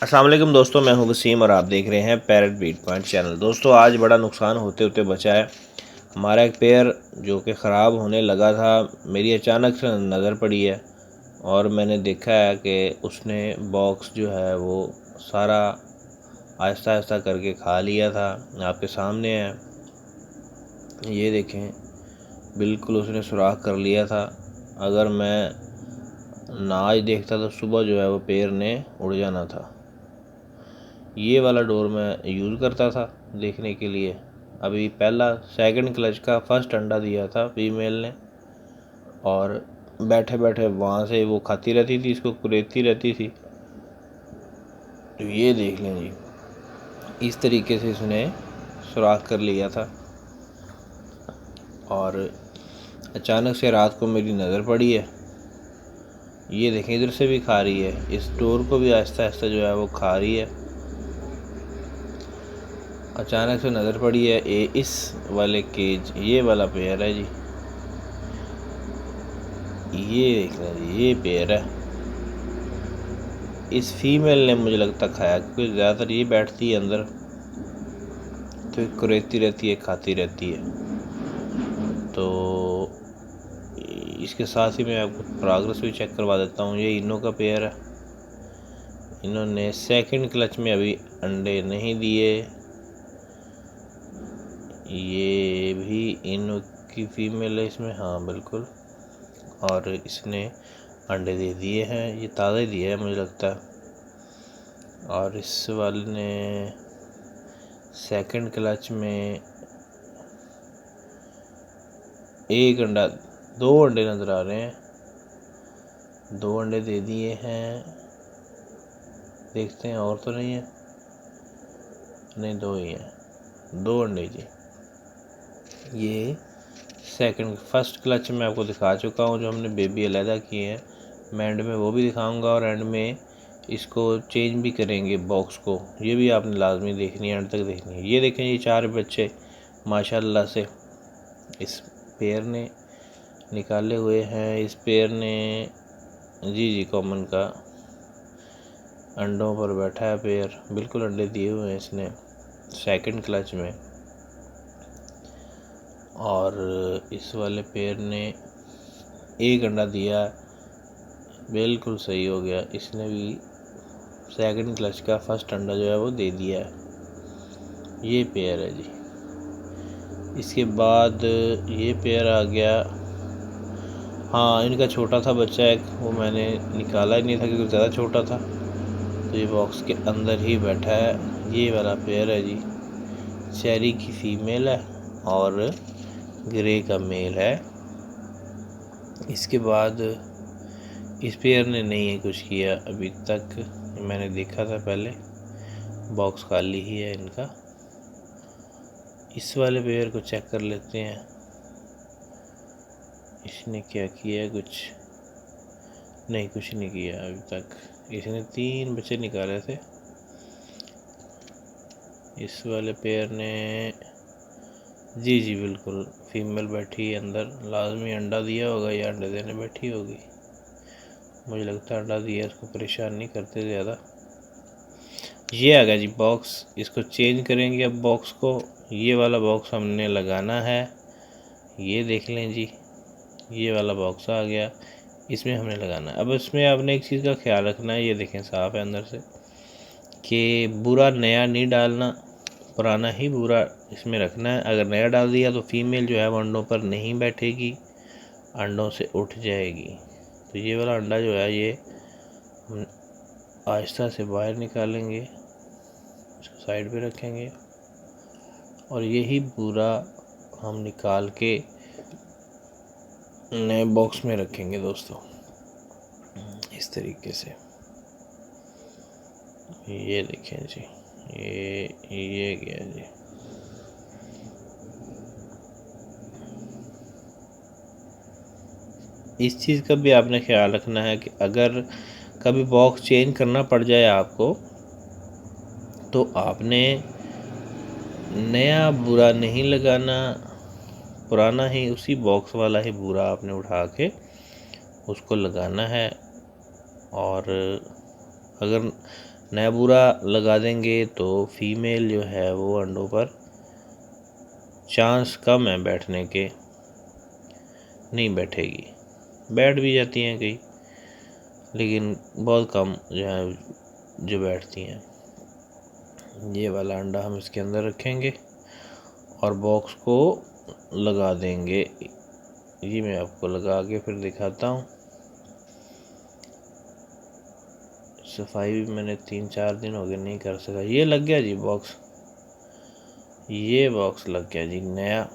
अस्सलाम वालेकुम दोस्तों, मैं हूं वसीम और आप देख रहे हैं पैरट बीट पॉइंट चैनल। दोस्तों आज बड़ा नुकसान होते होते बचा है। हमारा एक पेयर जो कि ख़राब होने लगा था, मेरी अचानक से नज़र पड़ी है और मैंने देखा है कि उसने बॉक्स जो है वो सारा आहिस्ता आहिस्ता करके खा लिया था। आपके सामने है, ये देखें, बिल्कुल उसने सुराख कर लिया था। अगर मैं ना आज देखता तो सुबह जो है वो पेयर ने उड़ जाना था। ये वाला डोर मैं यूज़ करता था देखने के लिए। अभी पहला सेकंड क्लच का फर्स्ट अंडा दिया था फीमेल ने, और बैठे बैठे वहाँ से वो खाती रहती थी, इसको कुरेदती रहती थी। तो ये देख लें जी, इस तरीके से इसने सुराख कर लिया था। और अचानक से रात को मेरी नज़र पड़ी है, ये देखें, इधर से भी खा रही है, इस डोर को भी आहिस्ता आहिस्ता जो है वो खा रही है। अचानक से नज़र पड़ी है इस वाले केज, ये वाला पेयर है जी, ये देखना जी, ये पेयर है। इस फीमेल ने मुझे लगता खाया, क्योंकि ज़्यादातर ये बैठती है अंदर तो कुरेदती रहती है, खाती रहती है। तो इसके साथ ही मैं आपको प्रोग्रेस भी चेक करवा देता हूँ। ये इनों का पेयर है, इन्होंने सेकंड क्लच में अभी अंडे नहीं दिए। ये भी इनों की फीमेल है इसमें, हाँ बिल्कुल, और इसने अंडे दे दिए हैं, ये ताज़ा ही दिया है मुझे लगता है। और इस वाले ने सेकंड क्लच में एक अंडा, दो अंडे नज़र आ रहे हैं, दो अंडे दे दिए हैं। देखते हैं और तो नहीं है, नहीं दो ही हैं, दो अंडे जी। ये सेकंड, फर्स्ट क्लच में आपको दिखा चुका हूँ जो हमने बेबी अलहदा किए हैं, मैं एंड में वो भी दिखाऊंगा और एंड में इसको चेंज भी करेंगे बॉक्स को। ये भी आपने लाजमी देखनी है, एंड तक देखनी है। ये देखें, ये 4 बच्चे माशाल्लाह से इस पेयर ने निकाले हुए हैं। इस पेयर ने जी कॉमन का अंडों पर बैठा है पेयर, बिल्कुल अंडे दिए हुए हैं इसने सेकंड क्लच में। और इस वाले पेयर ने एक अंडा दिया, बिल्कुल सही हो गया, इसने भी सेकंड क्लच का फर्स्ट अंडा जो है वो दे दिया है। ये पेयर है जी। इसके बाद ये पेयर आ गया, हाँ इनका छोटा था बच्चा एक, वो मैंने निकाला ही नहीं था क्योंकि ज़्यादा छोटा था, तो ये बॉक्स के अंदर ही बैठा है। ये वाला पेयर है जी, चेरी की फीमेल है और ग्रे का मेल है। इसके बाद इस पेयर ने नहीं है कुछ किया अभी तक, मैंने देखा था पहले, बॉक्स खाली ही है इनका। इस वाले पेयर को चेक कर लेते हैं, इसने क्या किया, कुछ नहीं, कुछ नहीं किया अभी तक। इसने 3 बच्चे निकाले थे। इस वाले पेयर ने जी बिल्कुल फीमेल बैठी है अंदर, लाजमी अंडा दिया होगा या अंडे देने बैठी होगी, मुझे लगता है अंडा दिया, इसको परेशान नहीं करते ज़्यादा। ये आ गया जी बॉक्स, इसको चेंज करेंगे अब बॉक्स को। ये वाला बॉक्स हमने लगाना है, ये देख लें जी, ये वाला बॉक्स आ गया, इसमें हमने लगाना है। अब इसमें आपने एक चीज़ का ख्याल रखना है, ये देखें साफ है अंदर से, कि बुरा नया नहीं डालना, पुराना ही बुरा इसमें रखना है। अगर नया डाल दिया तो फीमेल जो है वो अंडों पर नहीं बैठेगी, अंडों से उठ जाएगी। तो ये वाला अंडा जो है ये हम आहिस्ता से बाहर निकालेंगे, इसको साइड पे रखेंगे और यही पूरा हम निकाल के नए बॉक्स में रखेंगे दोस्तों, इस तरीके से। ये देखें जी, ये गया जी। इस चीज़ का भी आपने ख्याल रखना है कि अगर कभी बॉक्स चेंज करना पड़ जाए आपको, तो आपने नया बुरा नहीं लगाना, पुराना ही उसी बॉक्स वाला ही बुरा आपने उठा के उसको लगाना है और अगर नैबूरा लगा देंगे तो फीमेल जो है वो अंडों पर चांस कम है बैठने के, नहीं बैठेगी। बैठ भी जाती हैं कई, लेकिन बहुत कम जो है जो बैठती हैं। ये वाला अंडा हम इसके अंदर रखेंगे और बॉक्स को लगा देंगे। ये मैं आपको लगा के फिर दिखाता हूँ। सफाई भी मैंने 3-4 दिन हो गए नहीं कर सका। ये लग गया जी बॉक्स, ये बॉक्स लग गया जी नया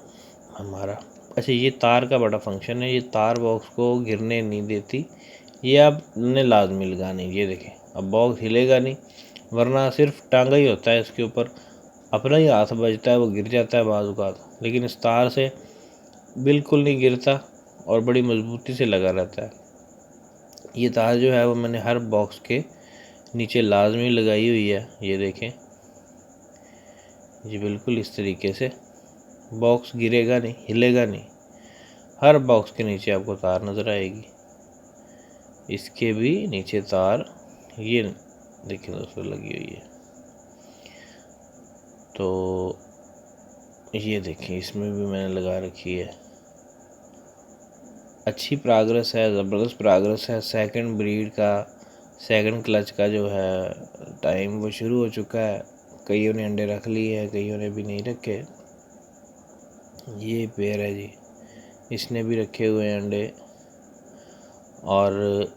हमारा। अच्छा, ये तार का बड़ा फंक्शन है, ये तार बॉक्स को गिरने नहीं देती, ये आपने लाजमी लगानी। ये देखें, अब बॉक्स हिलेगा नहीं, वरना सिर्फ टांगा ही होता है इसके ऊपर, अपना ही हाथ बजता है, वो गिर जाता है बाज़ औक़ात। लेकिन इस तार से बिल्कुल नहीं गिरता और बड़ी मजबूती से लगा रहता है। ये तार जो है वो मैंने हर बॉक्स के नीचे लाजमी लगाई हुई है। ये देखें, ये बिल्कुल इस तरीके से बॉक्स गिरेगा नहीं, हिलेगा नहीं। हर बॉक्स के नीचे आपको तार नज़र आएगी, इसके भी नीचे तार ये देखिए दोस्तों लगी हुई है। तो ये देखें, इसमें भी मैंने लगा रखी है। अच्छी प्रोग्रेस है, ज़बरदस्त प्रोग्रेस है। सेकंड ब्रीड का, सेकंड क्लच का जो है टाइम वो शुरू हो चुका है। कईयों ने अंडे रख लिए हैं, कईयों ने भी नहीं रखे। ये पेयर है जी, इसने भी रखे हुए हैं अंडे और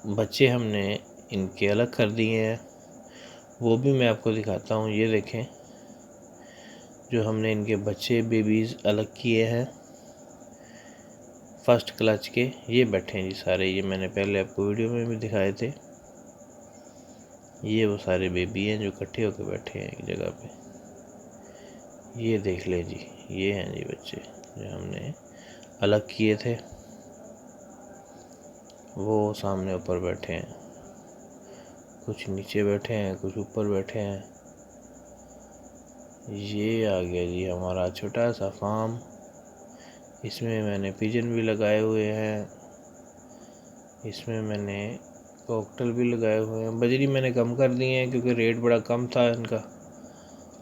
बच्चे हमने इनके अलग कर दिए हैं, वो भी मैं आपको दिखाता हूँ। ये देखें, जो हमने इनके बच्चे बेबीज़ अलग किए हैं फर्स्ट क्लच के, ये बैठे हैं जी सारे। ये मैंने पहले आपको वीडियो में भी दिखाए थे। ये वो सारे बेबी हैं जो इकट्ठे होकर बैठे हैं एक जगह पे। ये देख लें जी, ये हैं जी बच्चे जो हमने अलग किए थे, वो सामने ऊपर बैठे हैं। कुछ नीचे बैठे हैं, कुछ ऊपर बैठे हैं। ये आ गया जी हमारा छोटा सा फार्म। इसमें मैंने पिजन भी लगाए हुए हैं, इसमें मैंने कॉकटेल भी लगाए हुए हैं। बजरी मैंने कम कर दी है क्योंकि रेट बड़ा कम था इनका,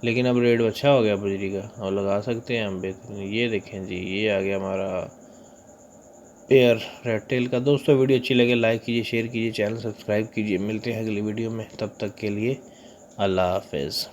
लेकिन अब रेट अच्छा हो गया बजरी का और लगा सकते हैं हम बेहतरीन। ये देखें जी, ये आ गया हमारा पेयर रेड टेल का। दोस्तों वीडियो अच्छी लगे लाइक कीजिए, शेयर कीजिए, चैनल सब्सक्राइब कीजिए। मिलते हैं अगली वीडियो में, तब तक के लिए अल्लाह हाफिज़।